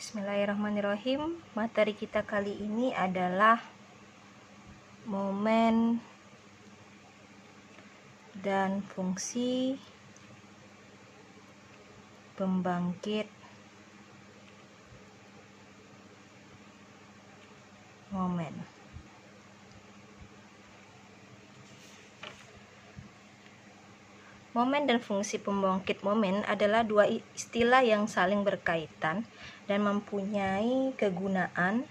Bismillahirrahmanirrahim. Materi kita kali ini adalah momen dan fungsi pembangkit momen. Momen dan fungsi pembangkit momen adalah dua istilah yang saling berkaitan dan mempunyai kegunaan,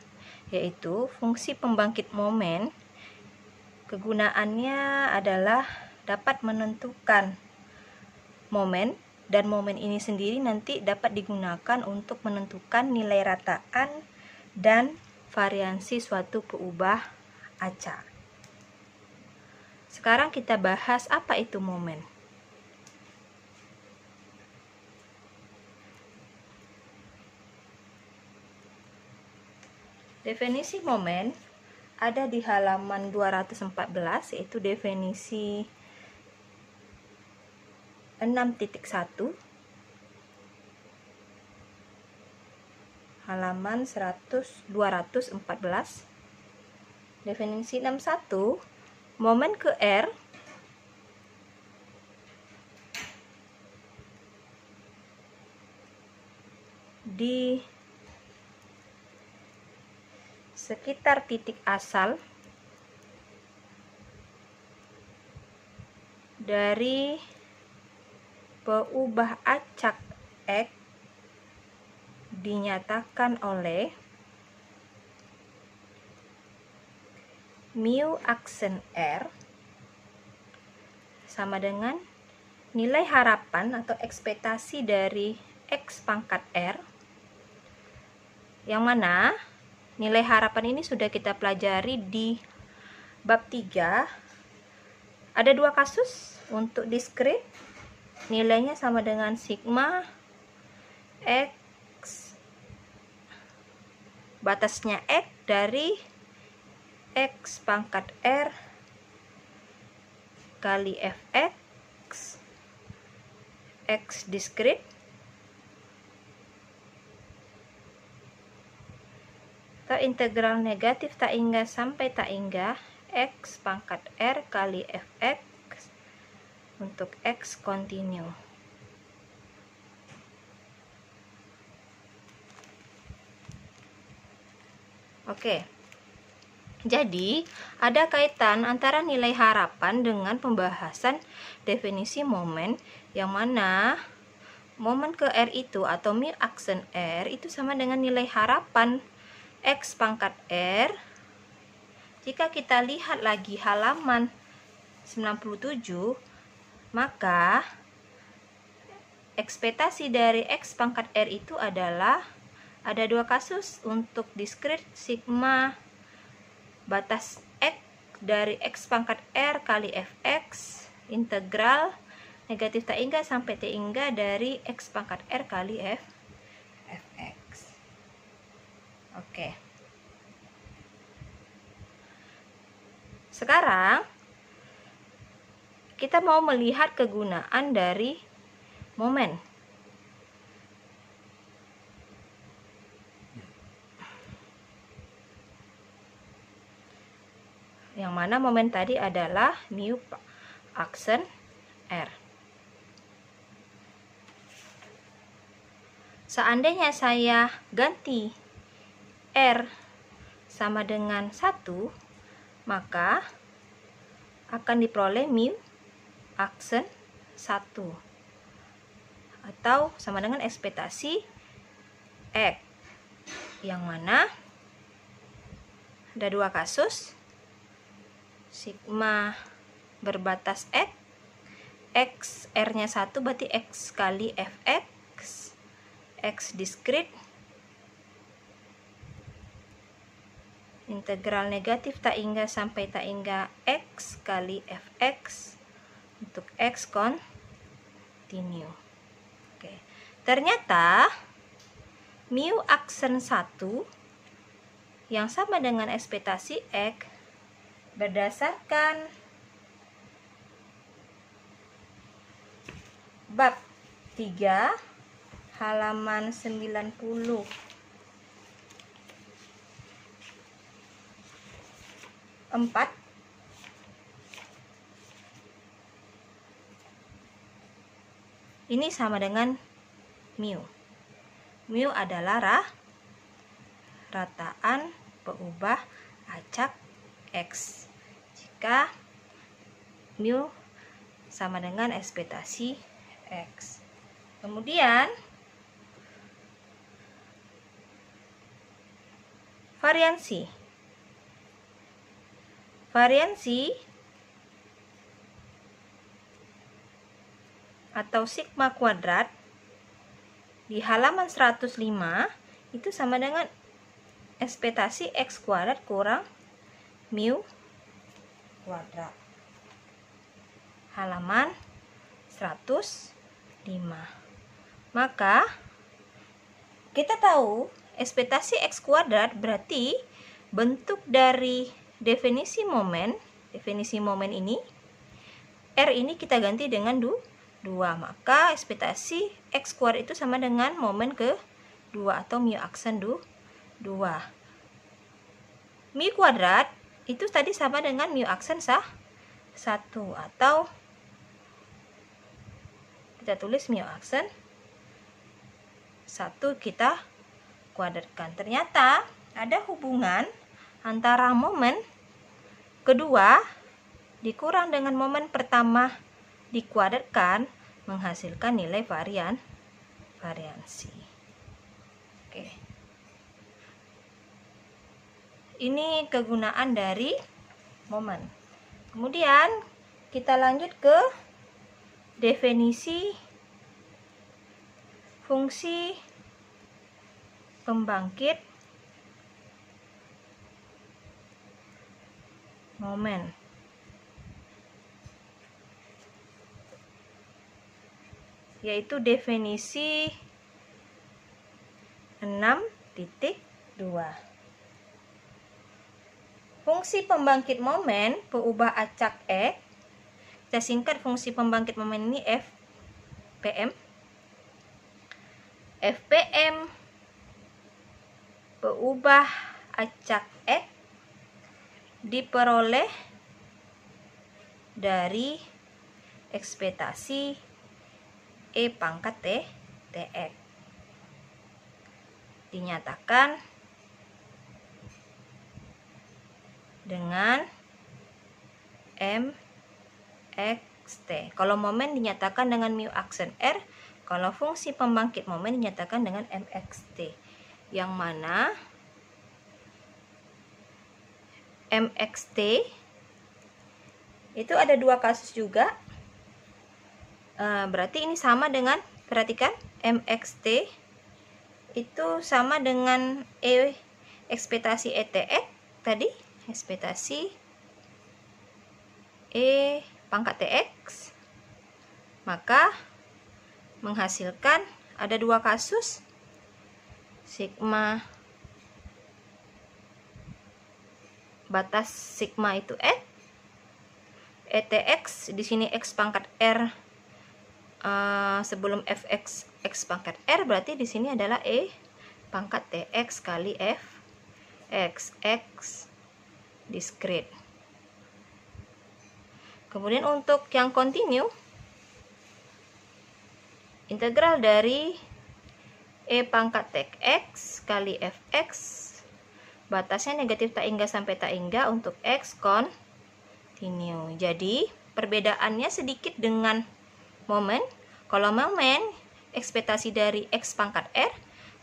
yaitu fungsi pembangkit momen. Kegunaannya adalah dapat menentukan momen, dan momen ini sendiri nanti dapat digunakan untuk menentukan nilai rataan dan variansi suatu peubah acak. Sekarang kita bahas apa itu momen. Definisi momen ada di halaman 214, yaitu definisi 6.1, halaman 214. Definisi 61, momen ke R di sekitar titik asal dari peubah acak X dinyatakan oleh mu aksen R sama dengan nilai harapan atau ekspektasi dari X pangkat R, yang mana nilai harapan ini sudah kita pelajari di bab 3. Ada dua kasus untuk diskrit, nilainya sama dengan sigma X, batasnya X dari X pangkat R kali Fx, X diskrit, atau integral negatif tak hingga sampai tak hingga X pangkat R kali Fx untuk X kontinu. Oke, jadi ada kaitan antara nilai harapan dengan pembahasan definisi momen, yang mana momen ke R itu atau mu aksen R itu sama dengan nilai harapan X pangkat R. Jika kita lihat lagi halaman 97, maka ekspektasi dari X pangkat R itu adalah ada dua kasus untuk diskrit, sigma batas X dari X pangkat R kali Fx, integral negatif tak hingga sampai tak hingga dari X pangkat R kali Fx. Oke. Sekarang kita mau melihat kegunaan dari momen. Yang mana momen tadi adalah mu aksen R. Seandainya saya ganti R sama dengan 1, maka akan diperoleh mu aksen 1 atau sama dengan ekspektasi X, yang mana ada dua kasus, sigma berbatas X, X R-nya 1 berarti X kali Fx, X diskrit, integral negatif tak hingga sampai tak hingga X kali Fx untuk X kontinu. Oke. Ternyata mu aksen 1 yang sama dengan ekspektasi X berdasarkan bab 3 halaman 90 4. Ini sama dengan mu. Mu adalah rataan peubah acak X. Jika mu sama dengan ekspektasi X. Kemudian variansi. Variansi atau sigma kuadrat di halaman 105 itu sama dengan ekspektasi X kuadrat kurang mu kuadrat. Halaman 105. Maka kita tahu ekspektasi X kuadrat berarti bentuk dari definisi momen ini R ini kita ganti dengan 2. Maka ekspektasi X kuadrat itu sama dengan momen ke-2 atau mu aksen 2. Mu kuadrat itu tadi sama dengan mu aksen 1 atau kita tulis mu aksen 1 kita kuadratkan. Ternyata ada hubungan antara momen kedua dikurang dengan momen pertama dikuadratkan menghasilkan nilai variansi. Oke. Ini kegunaan dari momen. Kemudian kita lanjut ke definisi fungsi pembangkit momen. Yaitu definisi 6.2. Fungsi pembangkit momen peubah acak X. Kita singkat fungsi pembangkit momen ini FPM. FPM peubah acak X diperoleh dari ekspektasi E pangkat Tx dinyatakan dengan mxt. Kalau momen dinyatakan dengan mu aksen R, kalau fungsi pembangkit momen dinyatakan dengan mxt. Yang mana mxt itu ada 2 kasus juga. Berarti ini sama dengan, perhatikan, mxt itu sama dengan ekspektasi ETX tadi, ekspektasi E pangkat Tx, maka menghasilkan ada 2 kasus, sigma batas sigma itu ETX di sini X pangkat R sebelum fx X pangkat R, berarti di sini adalah E pangkat Tx kali f X discrete. Kemudian untuk yang kontinu, integral dari E pangkat Tx kali fx, batasnya negatif tak hingga sampai tak hingga untuk X kontinu. Jadi perbedaannya sedikit dengan momen. Kalau momen ekspektasi dari X pangkat R,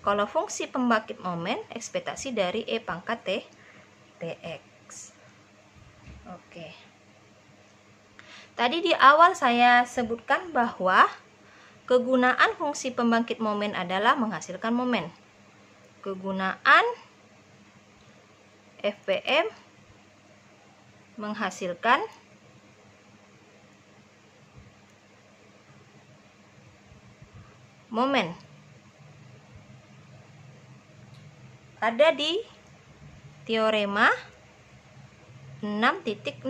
kalau fungsi pembangkit momen ekspektasi dari E pangkat Tx. Oke. Tadi di awal saya sebutkan bahwa kegunaan fungsi pembangkit momen adalah menghasilkan momen. Kegunaan FPM menghasilkan momen. Ada di teorema 6.6,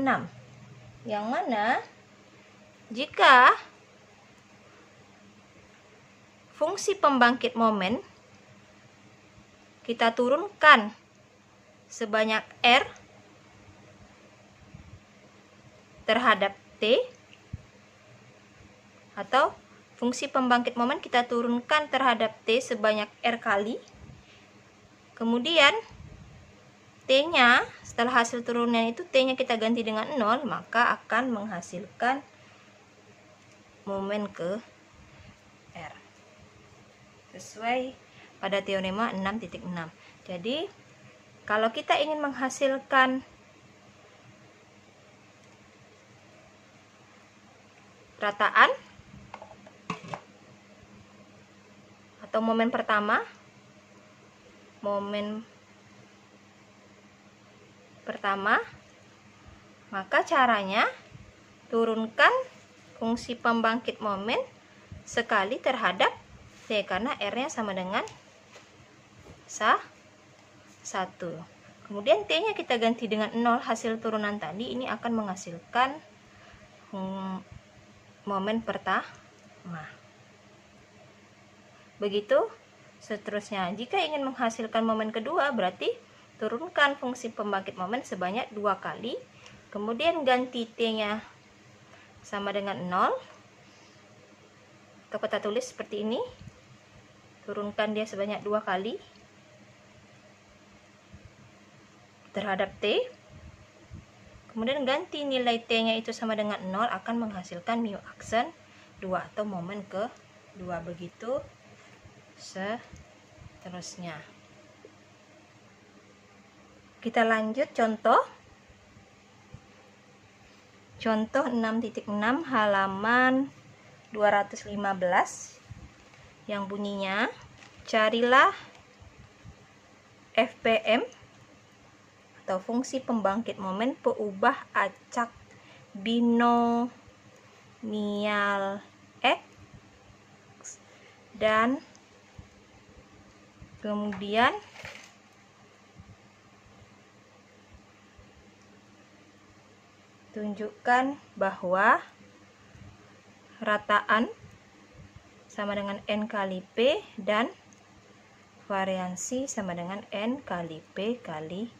yang mana jika fungsi pembangkit momen kita turunkan sebanyak R, terhadap T, atau fungsi pembangkit momen kita turunkan terhadap T sebanyak R kali. Kemudian T-nya, setelah hasil turunan itu T-nya kita ganti dengan 0, maka akan menghasilkan momen ke R. Sesuai pada teorema 6.6. Jadi, kalau kita ingin menghasilkan rataan atau momen pertama, maka caranya turunkan fungsi pembangkit momen sekali terhadap T, karena R-nya sama dengan 1. Kemudian T-nya kita ganti dengan 0, hasil turunan tadi ini akan menghasilkan momen pertama. Begitu seterusnya. Jika ingin menghasilkan momen kedua, berarti turunkan fungsi pembangkit momen sebanyak 2 kali. Kemudian ganti T-nya sama dengan 0. Atau kita tulis seperti ini. Turunkan dia sebanyak 2 kali terhadap T. Kemudian ganti nilai T-nya itu sama dengan 0, akan menghasilkan mu aksen 2 atau momen ke-2. Begitu seterusnya. Kita lanjut contoh. Contoh 6.6 halaman 215 yang bunyinya, carilah FPM atau fungsi pembangkit momen peubah acak binomial X dan kemudian tunjukkan bahwa rataan sama dengan N kali P dan variansi sama dengan N kali P kali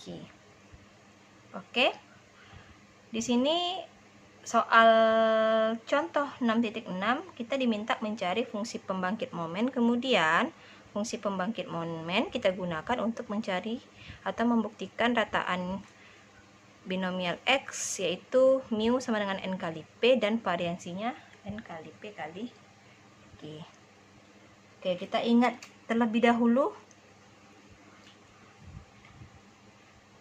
Q. Oke. Di sini soal contoh 6.6 kita diminta mencari fungsi pembangkit momen, kemudian fungsi pembangkit momen kita gunakan untuk mencari atau membuktikan rataan binomial X, yaitu mu sama dengan N kali P dan variansinya N kali P kali Q. Oke, kita ingat terlebih dahulu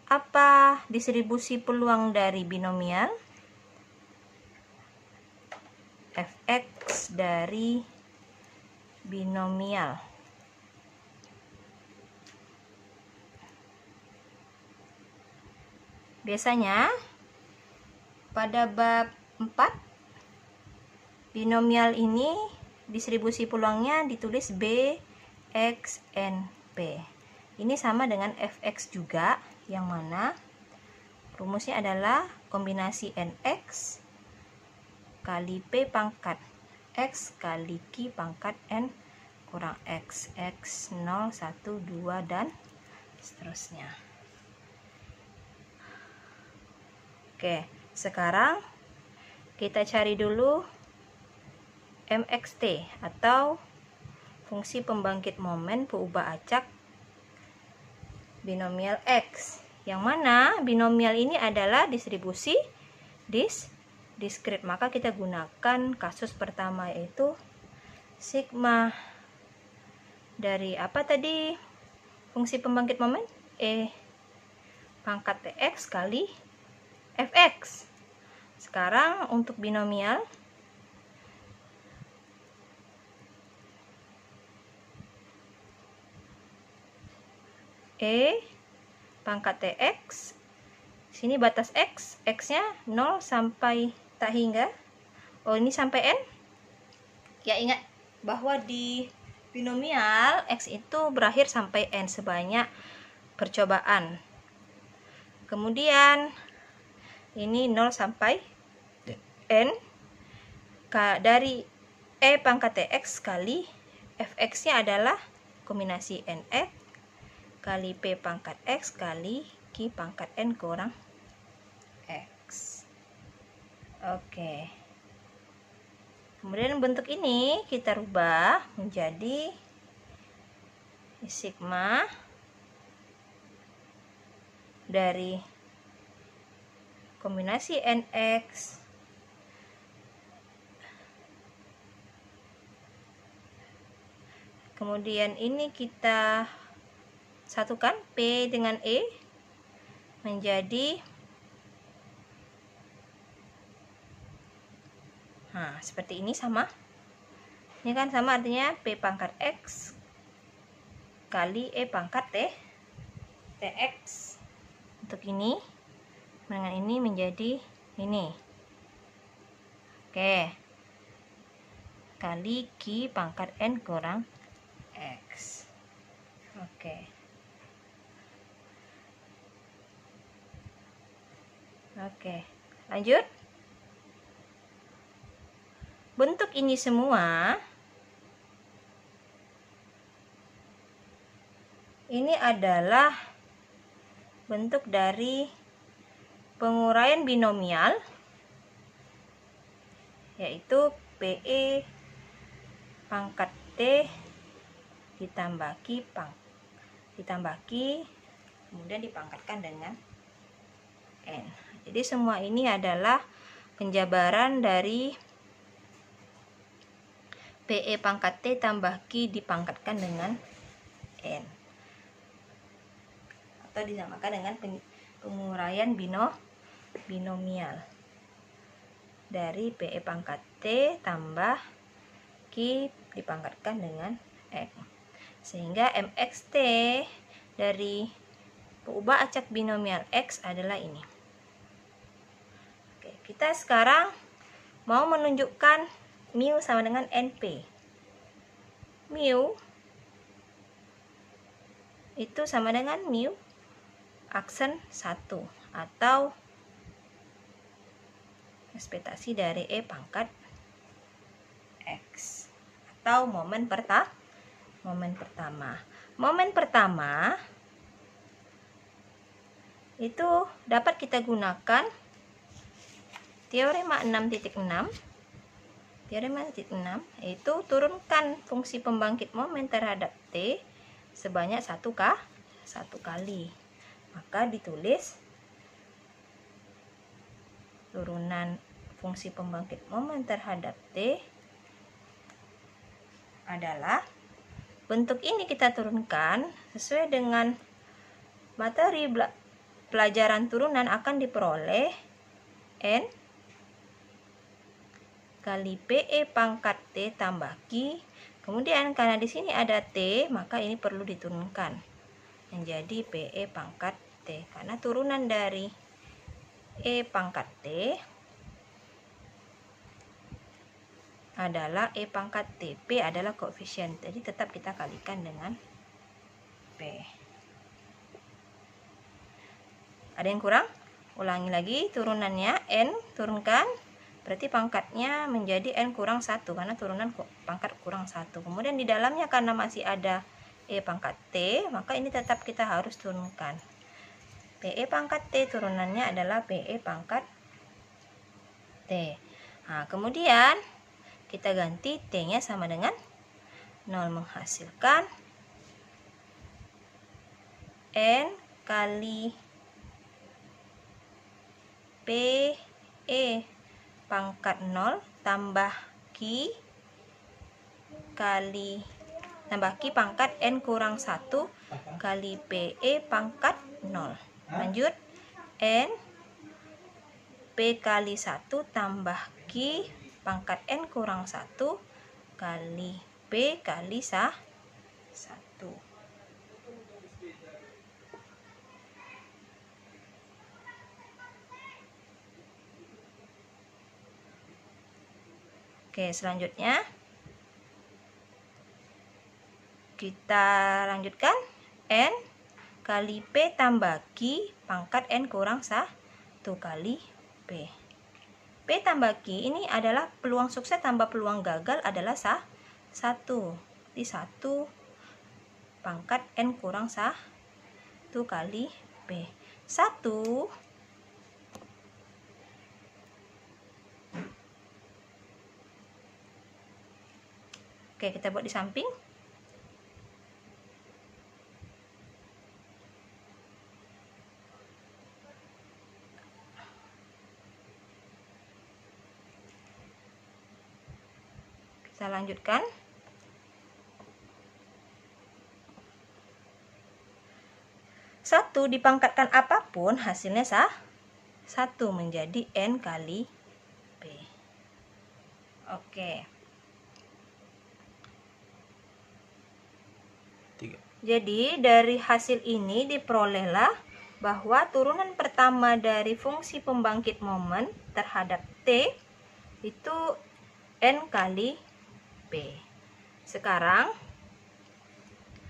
apa distribusi peluang dari binomial Fx dari binomial. Biasanya pada bab 4 binomial ini distribusi peluangnya ditulis B, X, N, P. Ini sama dengan Fx juga, yang mana rumusnya adalah kombinasi Nx kali P pangkat X kali Q pangkat N kurang X. X 0, 1, 2, dan seterusnya. Oke, sekarang kita cari dulu MXT atau fungsi pembangkit momen peubah acak binomial X, yang mana binomial ini adalah distribusi diskrit. Maka kita gunakan kasus pertama, yaitu sigma dari apa tadi fungsi pembangkit momen E pangkat TX kali Fx. Sekarang untuk binomial E pangkat TX, sini batas X, X-nya 0 sampai tak hingga, ini sampai N. Ya, ingat bahwa di binomial X itu berakhir sampai N sebanyak percobaan. Kemudian ini 0 sampai N dari E pangkat TX kali Fx-nya adalah kombinasi Nx kali P pangkat X kali Q pangkat N kurang X. Oke. Kemudian bentuk ini kita rubah menjadi sigma dari kombinasi NX kemudian ini kita satukan P dengan E menjadi seperti ini sama. Ini kan sama, artinya P pangkat X kali E pangkat TX. Untuk ini dengan ini menjadi ini. Oke. Kali Q pangkat N kurang X. Oke. Oke, lanjut. Bentuk ini semua ini adalah bentuk dari penguraian binomial, yaitu PE pangkat T ditambah Q kemudian dipangkatkan dengan N. Jadi semua ini adalah penjabaran dari PE pangkat T tambah Q dipangkatkan dengan N, atau dinamakan dengan penguraian binomial dari PE pangkat T tambah Q dipangkatkan dengan N, sehingga MXT dari peubah acak binomial X adalah ini. Oke, kita sekarang mau menunjukkan mu sama dengan NP. Mu itu sama dengan mu aksen 1 atau ekspektasi dari E pangkat X atau momen pertama. Momen pertama itu dapat kita gunakan teorema 6.6. Teorema 6 yaitu turunkan fungsi pembangkit momen terhadap T sebanyak 1 kali. Maka ditulis turunan fungsi pembangkit momen terhadap T adalah bentuk ini kita turunkan sesuai dengan materi pelajaran turunan akan diperoleh N kali PE pangkat T tambah Q. Kemudian karena di sini ada T, maka ini perlu diturunkan menjadi PE pangkat T. Karena turunan dari E pangkat T adalah E pangkat T. P adalah koefisien, jadi tetap kita kalikan dengan P. Ada yang kurang? Ulangi lagi turunannya, N turunkan. Berarti pangkatnya menjadi N kurang 1 karena turunan pangkat kurang 1. Kemudian di dalamnya karena masih ada E pangkat T, maka ini tetap kita harus turunkan. PE pangkat T turunannya adalah PE pangkat T. Nah, kemudian kita ganti T-nya sama dengan 0 menghasilkan N kali PE pangkat 0 tambah Q pangkat N kurang 1 kali PE pangkat 0. Lanjut, N P kali 1 tambah Q pangkat N kurang 1 kali P kali 1. Oke, selanjutnya kita lanjutkan N kali P tambah Q pangkat N kurang 1 kali P. P tambah Q ini adalah peluang sukses tambah peluang gagal adalah 1. Di 1 pangkat N kurang 1 kali P. 1 Oke, kita buat di samping. Kita lanjutkan. Satu dipangkatkan apapun hasilnya 1 menjadi N kali P. Oke. Jadi dari hasil ini diperolehlah bahwa turunan pertama dari fungsi pembangkit momen terhadap T itu N kali P. Sekarang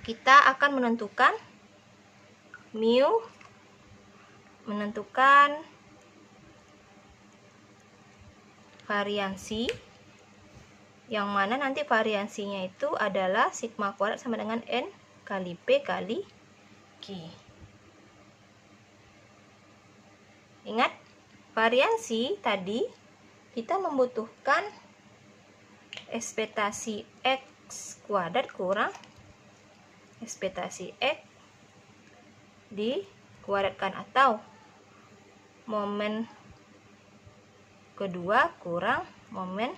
kita akan menentukan variansi, yang mana nanti variansinya itu adalah sigma kuadrat sama dengan N kali P kali Q. Ingat, variansi tadi kita membutuhkan ekspektasi X kuadrat kurang ekspektasi X dikuadratkan, atau momen kedua kurang momen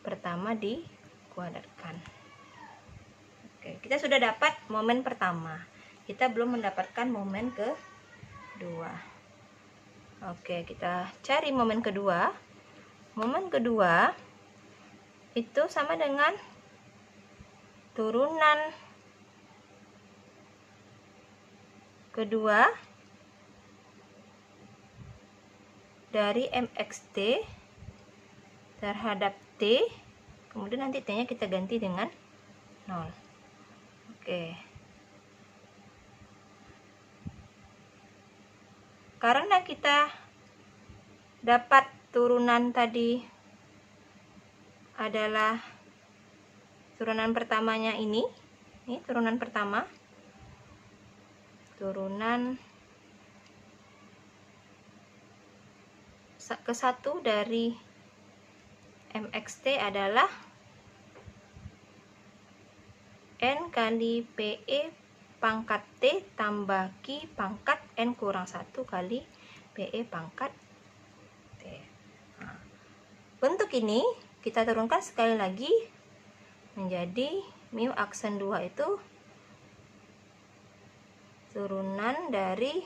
pertama dikuadratkan. Oke, kita sudah dapat momen pertama. Kita belum mendapatkan momen kedua. Oke, kita cari momen kedua. Momen kedua itu sama dengan turunan kedua dari MXT terhadap T, kemudian nanti T-nya kita ganti dengan 0. Oke. Karena kita dapat turunan tadi adalah turunan pertamanya ini turunan pertama, turunan ke-1 dari MXT adalah N kali PE pangkat T tambah Q pangkat N kurang 1 kali PE pangkat T. Nah, bentuk ini kita turunkan sekali lagi menjadi mu aksen 2 itu turunan dari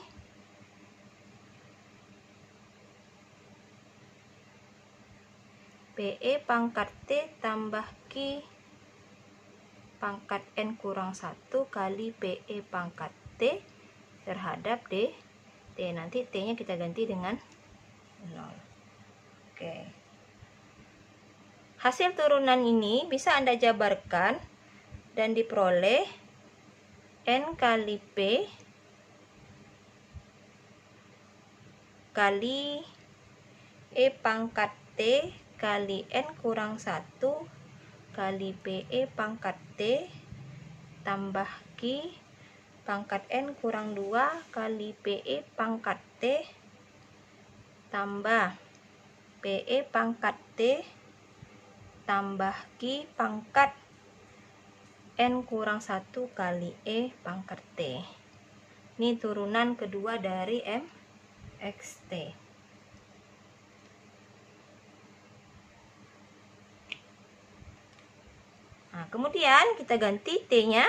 PE pangkat T tambah Q pangkat N kurang 1 kali PE pangkat T terhadap D. Nanti T-nya kita ganti dengan 0. Oke. Hasil turunan ini bisa Anda jabarkan dan diperoleh N kali P kali E pangkat T kali N kurang 1 kali PE pangkat T tambah Q pangkat N kurang 2 kali PE pangkat T tambah PE pangkat T tambah Q pangkat N kurang 1 kali E pangkat T. Ini turunan kedua dari MXT. Nah, kemudian kita ganti T-nya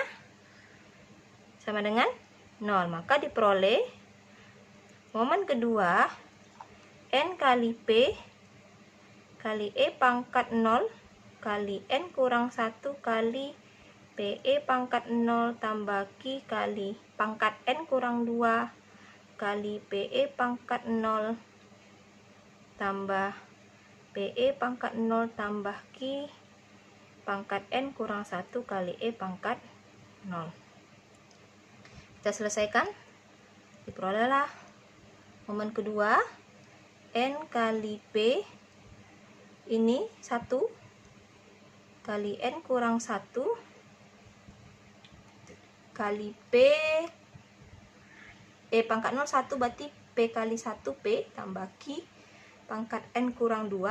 sama dengan 0, maka diperoleh momen kedua N kali P kali E pangkat 0 kali N kurang 1 kali PE pangkat 0 tambah Q kali pangkat N kurang 2 kali PE pangkat 0 tambah PE pangkat 0 tambah Q pangkat N kurang 1 kali E pangkat 0. Kita selesaikan. Diperolehlah momen kedua N kali P ini 1 kali N kurang 1 kali P E pangkat 0 1 berarti P kali 1 P tambah Q pangkat N kurang 2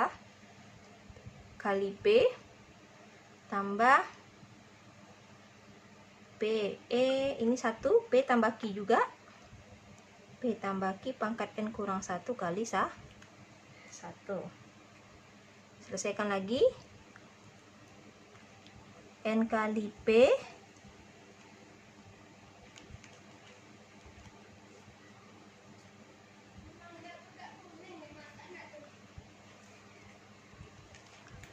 kali P tambah P, E, ini 1, P tambah Q juga. P tambah Q pangkat N kurang 1 kali 1. Selesaikan lagi. N kali P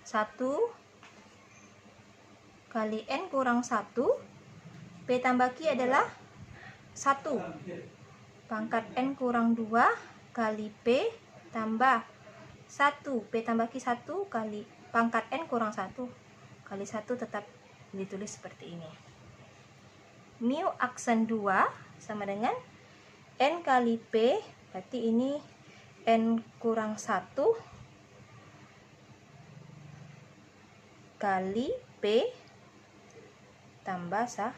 satu kali N kurang 1, P tambah Q adalah 1 pangkat N kurang 2 kali P tambah 1, P tambah Q 1 kali pangkat N kurang 1 kali 1 tetap ditulis seperti ini. Mu aksen 2 sama dengan N kali P, berarti ini N kurang 1 kali P tambah 1.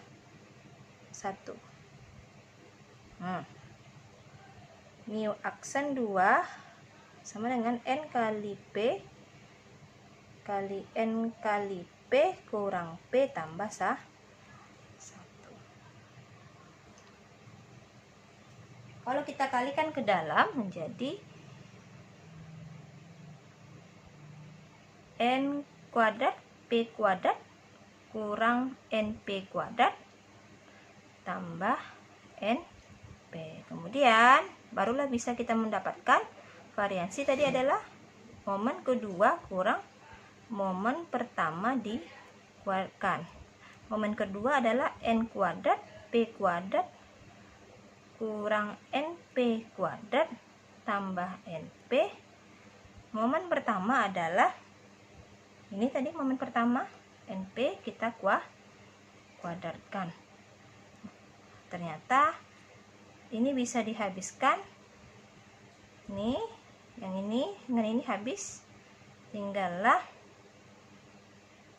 Mu aksen 2 sama dengan N kali P kali N kali P kurang P tambah 1. Kalau kita kalikan ke dalam menjadi N kuadrat P kuadrat kurang NP kuadrat tambah NP. Kemudian barulah bisa kita mendapatkan variansi tadi adalah momen kedua kurang momen pertama dikuadratkan. Momen kedua adalah N kuadrat P kuadrat kurang NP kuadrat tambah NP. Momen pertama adalah ini tadi momen pertama, NP kita kuadratkan. Ternyata ini bisa dihabiskan. Nih, yang ini dengan ini habis. Tinggallah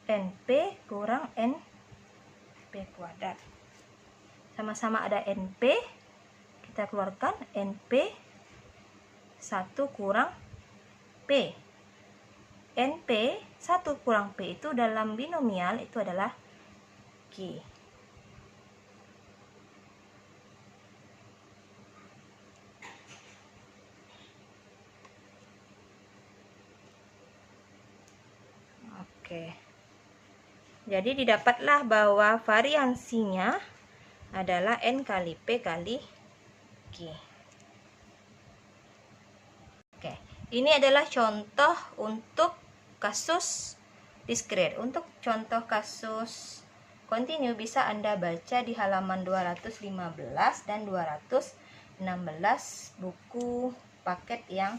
NP kurang NP kuadrat. Sama-sama ada NP. Kita keluarkan NP 1 kurang P. NP 1 kurang P itu dalam binomial itu adalah Q. Oke. Jadi didapatlah bahwa variansinya adalah N kali P kali Q. Oke. Ini adalah contoh untuk kasus diskret. Untuk contoh kasus kontinu bisa Anda baca di halaman 215 dan 216 buku paket yang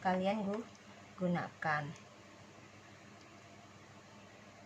kalian gunakan.